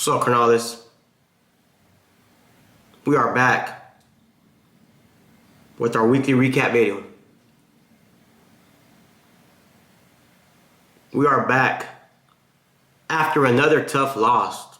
What's up, Cornales? We are back with our weekly recap video. We are back after another tough loss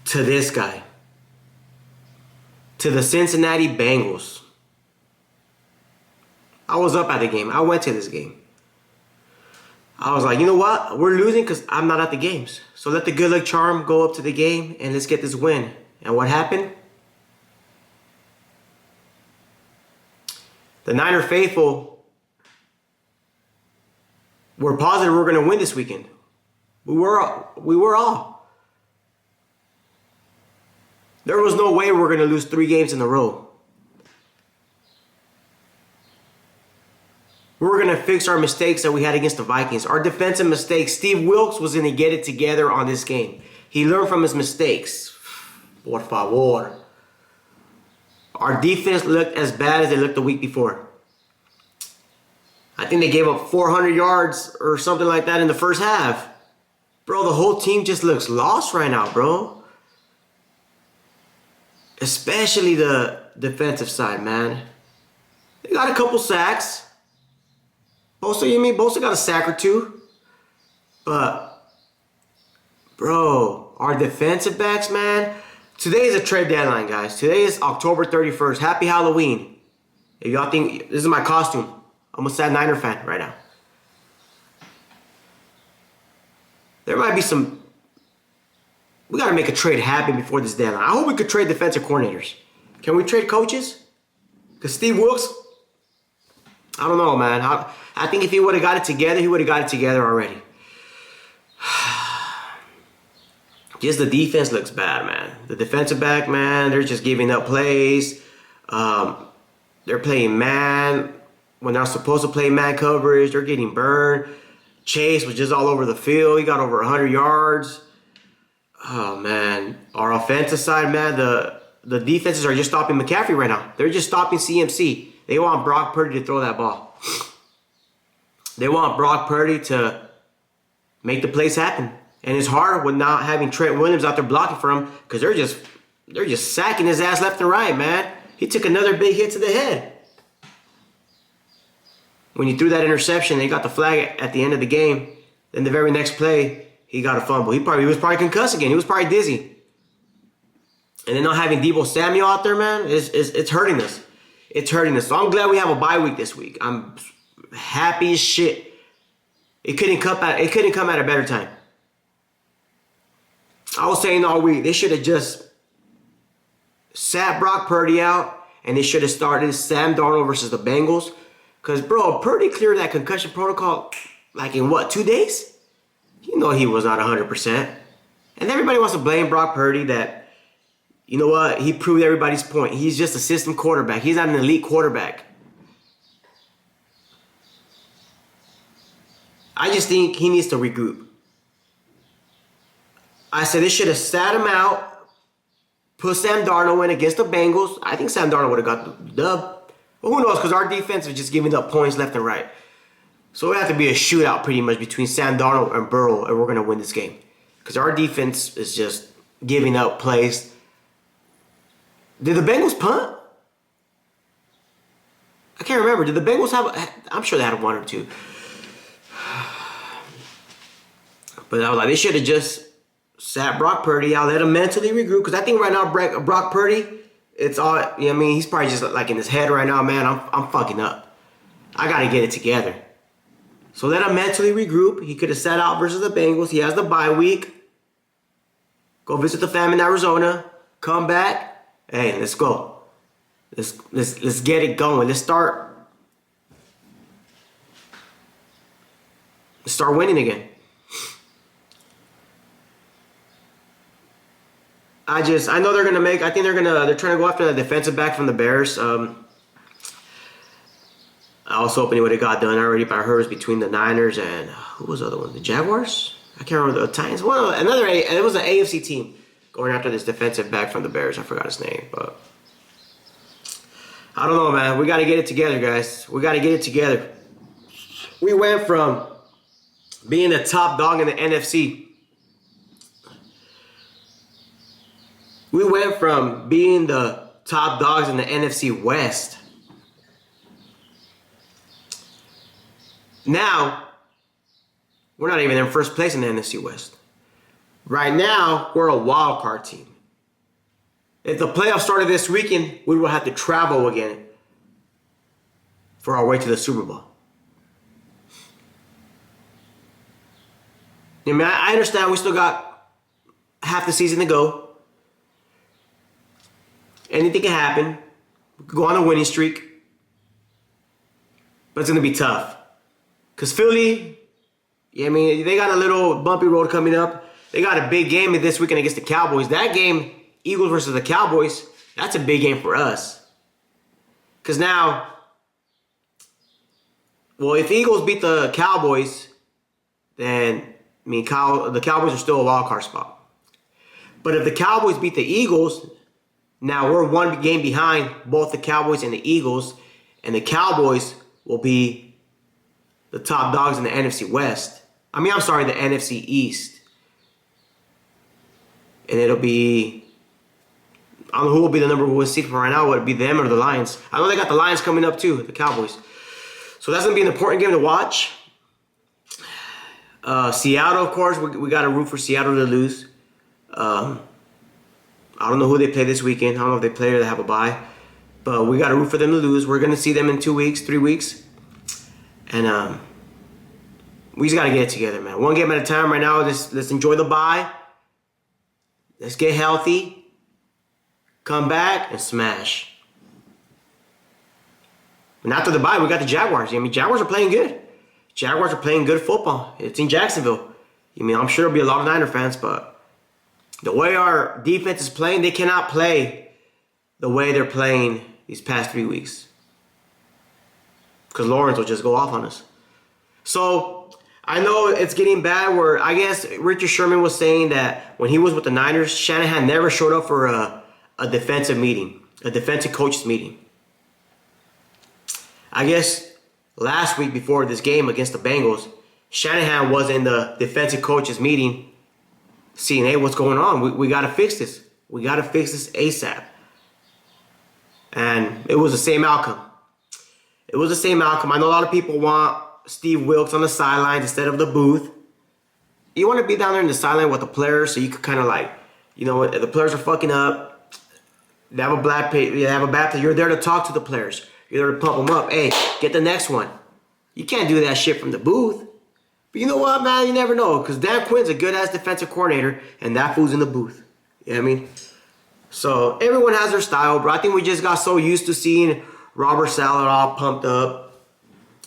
to this guy, to the Cincinnati Bengals. I was up at the game. I went to this game. I was like, you know what? We're losing because I'm not at the games. So let the good luck charm go up to the game and let's get this win. And what happened? The Niner faithful were positive we're going to win this weekend. We were all. There was no way we're going to lose 3 games in a row. We're going to fix our mistakes that we had against the Vikings. Our defensive mistakes. Steve Wilkes was going to get it together on this game. He learned from his mistakes. Por favor. Our defense looked as bad as they looked the week before. I think they gave up 400 yards or something like that in the first half. Bro, the whole team just looks lost right now, bro. Especially the defensive side, man. They got a couple sacks. Bosa got a sack or 2. But, bro, our defensive backs, man. Today is a trade deadline, guys. Today is October 31st. Happy Halloween. If y'all think this is my costume, I'm a sad Niner fan right now. There might be some... We got to make a trade happen before this deadline. I hope we could trade defensive coordinators. Can we trade coaches? Because Steve Wilkes... I don't know, man. I think if he would have got it together, he would have got it together already. Just the defense looks bad, man. The defensive back, man, they're just giving up plays. They're playing man when they're supposed to play man coverage. They're getting burned. Chase was just all over the field. He got over 100 yards. Oh, man. Our offensive side, man, the defenses are just stopping McCaffrey right now. They're just stopping CMC. They want Brock Purdy to throw that ball. They want Brock Purdy to make the plays happen. And it's hard with not having Trent Williams out there blocking for him because they're just sacking his ass left and right, man. He took another big hit to the head. When he threw that interception, they got the flag at the end of the game. Then the very next play, he got a fumble. He was probably concussed again. He was probably dizzy. And then not having Deebo Samuel out there, man, it's hurting us. It's hurting us. So I'm glad we have a bye week this week. I'm happy as shit. It couldn't come at a better time. I was saying all week, they should have just sat Brock Purdy out and they should have started Sam Darnold versus the Bengals. Because, bro, Purdy cleared that concussion protocol like in what, 2 days? You know he was not 100%. And everybody wants to blame Brock Purdy that, you know what? He proved everybody's point. He's just a system quarterback. He's not an elite quarterback. I just think he needs to regroup. I said they should have sat him out, put Sam Darnold in against the Bengals. I think Sam Darnold would have got the dub. But who knows? Because our defense is just giving up points left and right. So it would have to be a shootout pretty much between Sam Darnold and Burrow, and we're going to win this game. Because our defense is just giving up plays. Did the Bengals punt? I can't remember. Did the Bengals have... I'm sure they had 1 or 2. But I was like, they should have just sat Brock Purdy out, let him mentally regroup. Because I think right now, Brock Purdy, it's all... You know what I mean? He's probably just like in his head right now, man, I'm fucking up. I got to get it together. So let him mentally regroup. He could have sat out versus the Bengals. He has the bye week. Go visit the fam in Arizona. Come back. Hey, let's go. Let's get it going. Let's start winning again. I know they're gonna make. I think they're trying to go after the defensive back from the Bears. I was hoping it would have got done already, but I heard it was between the Niners and who was the other one? The Jaguars? I can't remember. The Titans. Well, it was an AFC team going after this defensive back from the Bears. I forgot his name, but I don't know, man. We got to get it together, guys. We got to get it together. We went from being the top dog in the NFC We went from being the top dogs in the NFC West. Now, we're not even in first place in the NFC West. Right now, we're a wild card team. If the playoffs started this weekend, we will have to travel again for our way to the Super Bowl. I mean, I understand we still got half the season to go. Anything can happen. We could go on a winning streak. But it's going to be tough. Because Philly, I mean, they got a little bumpy road coming up. They got a big game this weekend against the Cowboys. That game, Eagles versus the Cowboys, that's a big game for us. Because now, well, if the Eagles beat the Cowboys, then, I mean, the Cowboys are still a wild card spot. But if the Cowboys beat the Eagles, now we're one game behind both the Cowboys and the Eagles, and the Cowboys will be the top dogs in the NFC West. I mean, I'm sorry, the NFC East. And it'll be, I don't know who will be the number one seed for right now. Would it be them or the Lions? I know they got the Lions coming up too, the Cowboys. So that's going to be an important game to watch. Seattle, of course, we got to root for Seattle to lose. I don't know who they play this weekend. I don't know if they play or they have a bye. But we got to root for them to lose. We're going to see them in 2 weeks, 3 weeks. And we just got to get it together, man. One game at a time right now. Let's enjoy the bye. Let's get healthy. Come back and smash. And after the bye, we got the Jaguars. I mean, Jaguars are playing good. Jaguars are playing good football. It's in Jacksonville. I mean, I'm sure there'll be a lot of Niner fans, but the way our defense is playing, they cannot play the way they're playing these past 3 weeks. Because Lawrence will just go off on us. So, I know it's getting bad where I guess Richard Sherman was saying that when he was with the Niners, Shanahan never showed up for a defensive meeting, a defensive coaches meeting. I guess last week before this game against the Bengals, Shanahan was in the defensive coaches meeting seeing, hey, what's going on? We got to fix this. We got to fix this ASAP. And it was the same outcome. It was the same outcome. I know a lot of people want Steve Wilkes on the sidelines instead of the booth. You want to be down there in the sideline with the players so you could kind of like, you know, if the players are fucking up, they have a bad play, you're there to talk to the players. You're there to pump them up. Hey, get the next one. You can't do that shit from the booth. But you know what, man? You never know. Because Dan Quinn's a good-ass defensive coordinator, and that fool's in the booth. You know what I mean? So, everyone has their style, bro. I think we just got so used to seeing Robert Saleh all pumped up.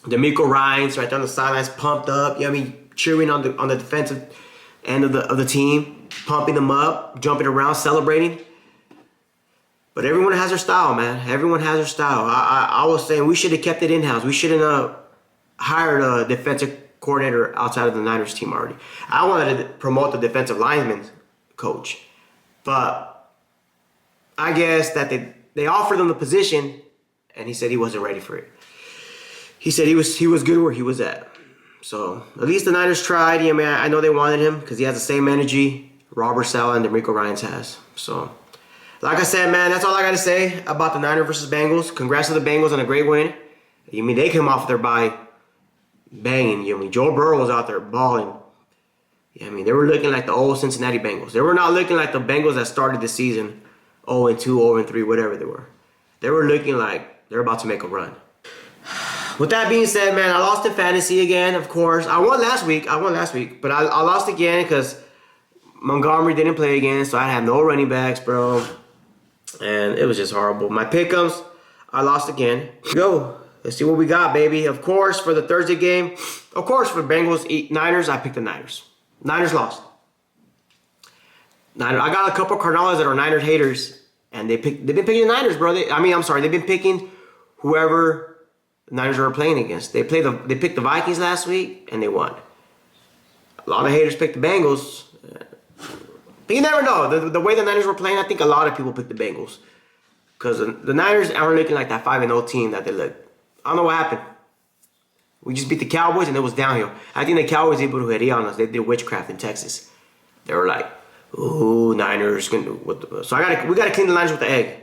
D'Amico Ryans right there on the sidelines, pumped up. You know what I mean? Cheering on the defensive end of the team. Pumping them up. Jumping around, celebrating. But everyone has their style, man. Everyone has their style. I was saying we should have kept it in-house. We shouldn't have hired a defensive coordinator outside of the Niners team already. I wanted to promote the defensive lineman coach. But I guess that they offered him the position, and he said he wasn't ready for it. He said he was good where he was at. So at least the Niners tried. Yeah, man, I know they wanted him because he has the same energy Robert Saleh and D'Amico Ryans has. So, like I said, man, that's all I got to say about the Niners versus Bengals. Congrats to the Bengals on a great win. You mean they came off there by banging. You mean Joe Burrow was out there balling. Yeah, I mean they were looking like the old Cincinnati Bengals. They were not looking like the Bengals that started the season 0-2, 0-3, whatever they were. They were looking like they're about to make a run. With that being said, man, I lost in fantasy again, of course. I won last week, but I lost again because Montgomery didn't play again, so I had no running backs, bro. And it was just horrible. My pick'ems, I lost again. Go. Let's see what we got, baby. Of course, for the Thursday game, of course, for Bengals, Niners, I picked the Niners. Niners lost. I got a couple of Cardinals that are Niners haters, and they've been picking the Niners, bro. They've been picking whoever the Niners are playing against. They picked the Vikings last week, and they won. A lot of haters picked the Bengals. But you never know. The way the Niners were playing, I think a lot of people picked the Bengals. Because the Niners aren't looking like that 5-0 team that they look. I don't know what happened. We just beat the Cowboys, and it was downhill. I think the Cowboys able to hit on us. They did witchcraft in Texas. They were like, Ooh, Niners. So we gotta clean the Niners with the egg.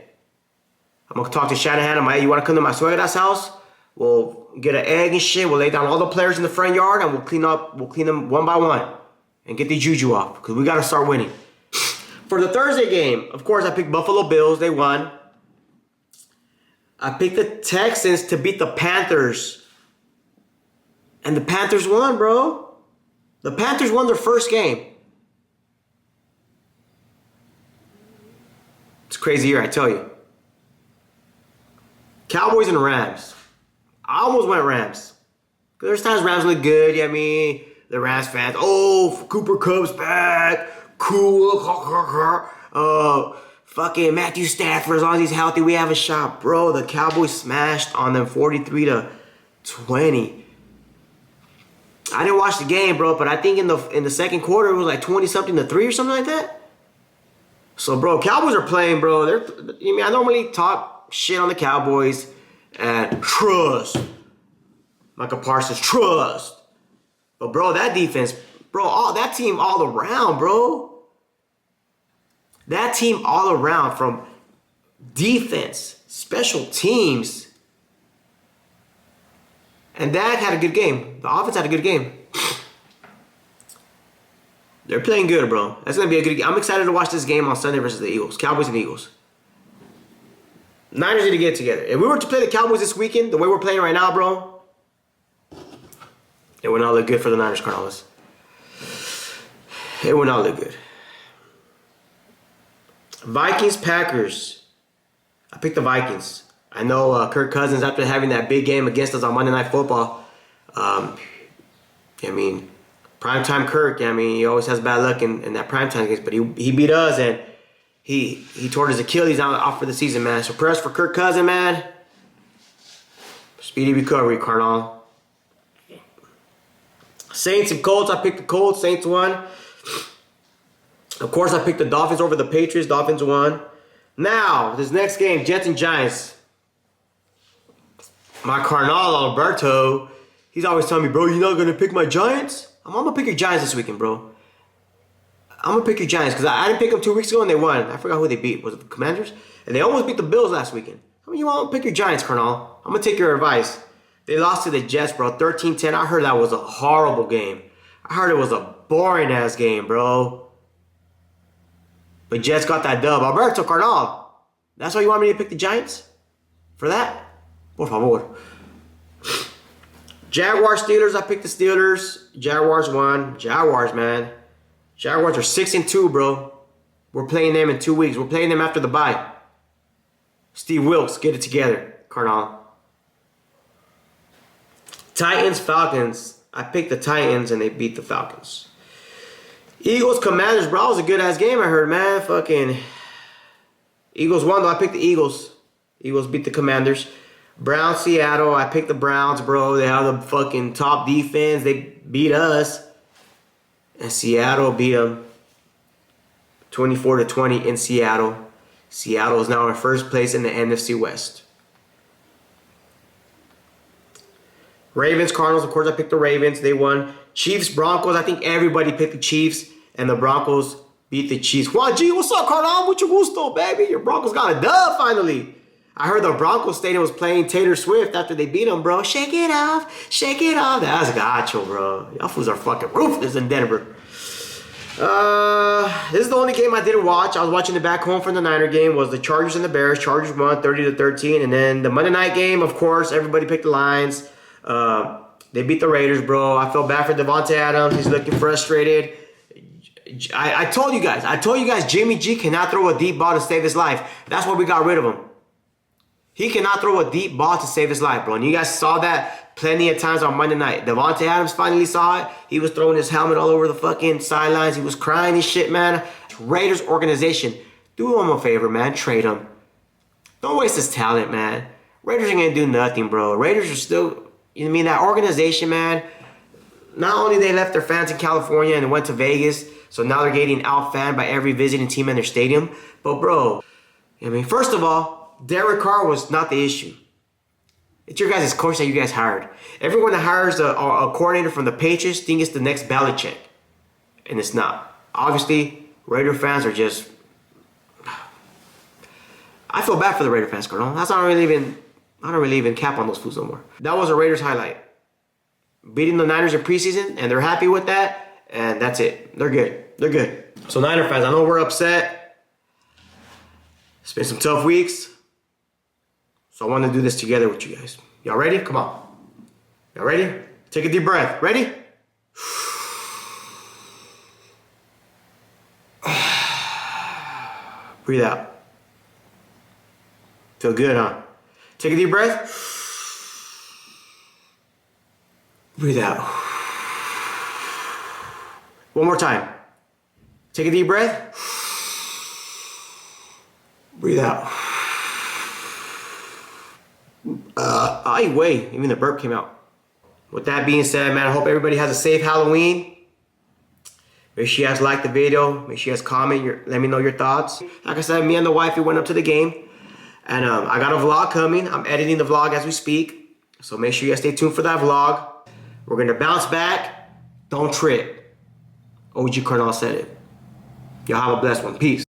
I'm gonna talk to Shanahan. I'm like, hey, you wanna come to my suegra's house? We'll get an egg and shit. We'll lay down all the players in the front yard and we'll clean them one by one and get the juju off because we gotta start winning. For the Thursday game, of course, I picked Buffalo Bills. They won. I picked the Texans to beat the Panthers. And the Panthers won, bro. The Panthers won their first game. It's a crazy year, I tell you. Cowboys and Rams. I almost went Rams. Because there's times Rams look good. Yeah, I mean, the Rams fans. Oh, Cooper Kupp's back. Cool. Fucking Matthew Stafford, as long as he's healthy, we have a shot. Bro, the Cowboys smashed on them 43-20. I didn't watch the game, bro, but I think in the second quarter, it was like 20-something to 3 or something like that. So, bro, Cowboys are playing, bro. I normally talk shit on the Cowboys and trust. Michael Parsons, trust. But, bro, that defense, bro, that team all around, bro. That team all around from defense, special teams. And Dak had a good game. The offense had a good game. They're playing good, bro. That's going to be a good game. I'm excited to watch this game on Sunday versus the Eagles. Cowboys and Eagles. Niners need to get it together. If we were to play the Cowboys this weekend, the way we're playing right now, bro, it would not look good for the Niners, Cardinals. It would not look good. Vikings, Packers. I picked the Vikings. I know Kirk Cousins, after having that big game against us on Monday Night Football, primetime Kirk, he always has bad luck in that primetime games, but he beat us and he tore his Achilles out for the season, man. So prayers for Kirk Cousins, man. Speedy recovery, Cardinal. Saints and Colts. I picked the Colts. Saints won. Of course, I picked the Dolphins over the Patriots. Dolphins won. Now, this next game, Jets and Giants. My Cardinal, Alberto, he's always telling me, bro, you're not going to pick my Giants? I'm going to pick your Giants this weekend, bro. I'm going to pick your Giants because I didn't pick them 2 weeks ago and they won. I forgot who they beat. Was it the Commanders? And they almost beat the Bills last weekend. You want to pick your Giants, Cardinal. I'm going to take your advice. They lost to the Jets, bro, 13-10. I heard that was a horrible game. I heard it was a boring-ass game, bro. But Jets got that dub. Alberto Cardinal. That's why you want me to pick the Giants? For that? Por favor. Jaguars, Steelers. I picked the Steelers. Jaguars won. Jaguars, man. Jaguars are 6-2, bro. We're playing them in 2 weeks. We're playing them after the bye. Steve Wilkes, get it together, Cardinal. Titans, Falcons. I picked the Titans and they beat the Falcons. Eagles, Commanders, bro. It was a good-ass game, I heard, man. Fucking Eagles won, though. I picked the Eagles. Eagles beat the Commanders. Browns, Seattle. I picked the Browns, bro. They have the fucking top defense. They beat us. And Seattle beat them 24-20 in Seattle. Seattle is now in first place in the NFC West. Ravens, Cardinals. Of course, I picked the Ravens. They won. Chiefs, Broncos. I think everybody picked the Chiefs. And the Broncos beat the Chiefs. Juan G, what's up, Cardinal? What you gusto, baby? Your Broncos got a dub finally. I heard the Broncos Stadium was playing Taylor Swift after they beat them, bro. Shake it off. Shake it off. That's gacho, bro. Y'all fools are fucking ruthless in Denver. This is the only game I didn't watch. I was watching the back home from the Niner game. Was the Chargers and the Bears. Chargers won 30-13. And then the Monday night game, of course, everybody picked the Lions. They beat the Raiders, bro. I felt bad for Devontae Adams. He's looking frustrated. I told you guys, Jimmy G cannot throw a deep ball to save his life. That's why we got rid of him. He cannot throw a deep ball to save his life, bro. And you guys saw that plenty of times on Monday night. Devontae Adams finally saw it. He was throwing his helmet all over the fucking sidelines. He was crying and shit, man. Raiders organization, do him a favor, man. Trade him. Don't waste his talent, man. Raiders ain't gonna do nothing, bro. Raiders are still, you know what I mean? That organization, man. Not only they left their fans in California and went to Vegas, so now they're getting out-fanned by every visiting team in their stadium. But, bro, first of all, Derek Carr was not the issue. It's your guys' coach that you guys hired. Everyone that hires a coordinator from the Patriots thinks it's the next Belichick. And it's not. Obviously, Raider fans are just... I feel bad for the Raider fans, Colonel. I don't really even cap on those fools no more. That was a Raiders highlight. Beating the Niners in preseason, and they're happy with that, and that's it. They're good. They're good. So Niner fans, I know we're upset. It's been some tough weeks. So I want to do this together with you guys. Y'all ready? Come on. Y'all ready? Take a deep breath. Ready? Breathe out. Feel good, huh? Take a deep breath. Breathe out. One more time. Take a deep breath. Breathe out. Wait, even the burp came out. With that being said, man, I hope everybody has a safe Halloween. Make sure you guys like the video. Make sure you guys comment. Let me know your thoughts. Like I said, me and the wifey went up to the game. And I got a vlog coming. I'm editing the vlog as we speak. So make sure you guys stay tuned for that vlog. We're going to bounce back. Don't trip. OG Colonel said it. Y'all have a blessed one. Peace.